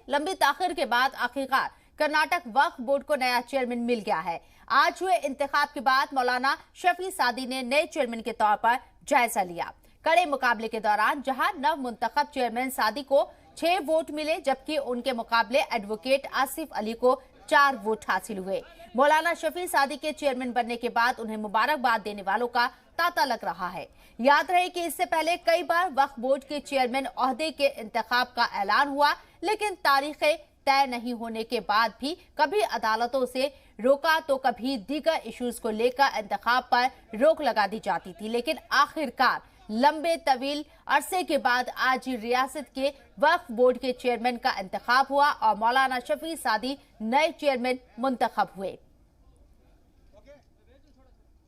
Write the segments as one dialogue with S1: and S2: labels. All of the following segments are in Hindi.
S1: लंबी ताखिर के बाद आखिरकार कर्नाटक वक्फ बोर्ड को नया चेयरमैन मिल गया है। आज हुए इंतखाब के बाद मौलाना शफी सादी ने नए चेयरमैन के तौर पर जायजा लिया। कड़े मुकाबले के दौरान जहां नव मुंतखब चेयरमैन सादी को 6 वोट मिले, जबकि उनके मुकाबले एडवोकेट आसिफ अली को 4 वोट हासिल हुए। मौलाना शफी सादी के चेयरमैन बनने के बाद उन्हें मुबारकबाद देने वालों का तांता लग रहा है। याद रहे कि इससे पहले कई बार वक्फ बोर्ड के चेयरमैन ओहदे के इंतखाब का ऐलान हुआ, लेकिन तारीखें तय नहीं होने के बाद भी कभी अदालतों से रोका तो कभी दीगर इश्यूज को लेकर इंतखाब पर रोक लगा दी जाती थी। लेकिन आखिरकार लंबे तवील अरसे के बाद आज रियासत के वक्फ बोर्ड के चेयरमैन का इंतखाब हुआ और मौलाना शफी सादी नए चेयरमैन मुंतखब हुए।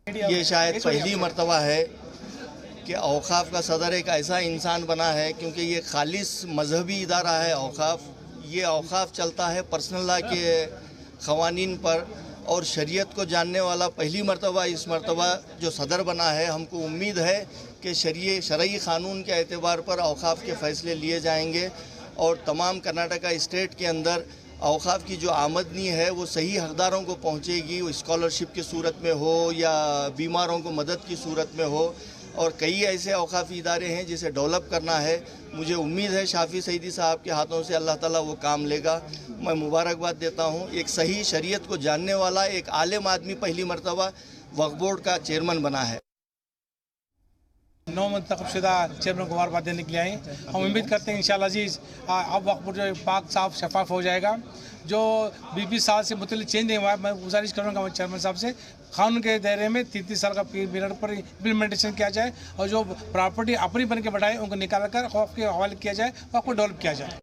S2: ये शायद पहली मर्तबा है कि औकाफ का सदर एक ऐसा इंसान बना है, क्योंकि ये खालिस मजहबी इदारा है औकाफ। ये औकाफ चलता है पर्सनल लॉ के क़वानीन पर और शरीयत को जानने वाला पहली मर्तबा इस मर्तबा जो सदर बना है। हमको उम्मीद है कि शरई क़ानून के एतबार पर औकाफ के फ़ैसले लिए जाएंगे और तमाम कर्नाटका स्टेट के अंदर औकाफ की जो आमदनी है वो सही हकदारों को पहुंचेगी, वो स्कॉलरशिप की सूरत में हो या बीमारों को मदद की सूरत में हो। और कई ऐसे औकाफी इदारे हैं जिसे डेवलप करना है। मुझे उम्मीद है शाफी सईदी साहब के हाथों से अल्लाह ताला वो काम लेगा। मैं मुबारकबाद देता हूँ। एक सही शरीयत को जानने वाला एक आलिम आदमी पहली मर्तबा वक्फ बोर्ड का चेयरमैन बना है।
S3: नौ मुंतखब शुदा चेयरमैन को मुबारकबाद देने के लिए आए। हम उम्मीद करते हैं इंशाअल्लाह अजीज़ अब वक्फ बोर्ड जो पाक साफ शफाफ हो जाएगा। जो 20 साल से मुतल्लिक़ चेंज नहीं हुआ है, मैं गुजारिश करूँगा चेयरमैन साहब से कानून के दायरे में 30 साल का पीरियड पर इम्प्लीमेंटेशन किया जाए और जो प्रॉपर्टी अपनी बन के बढ़ाए उनको निकाल कर वक्फ के हवाले किया जाए, वक्फ को डेवलप किया जाए।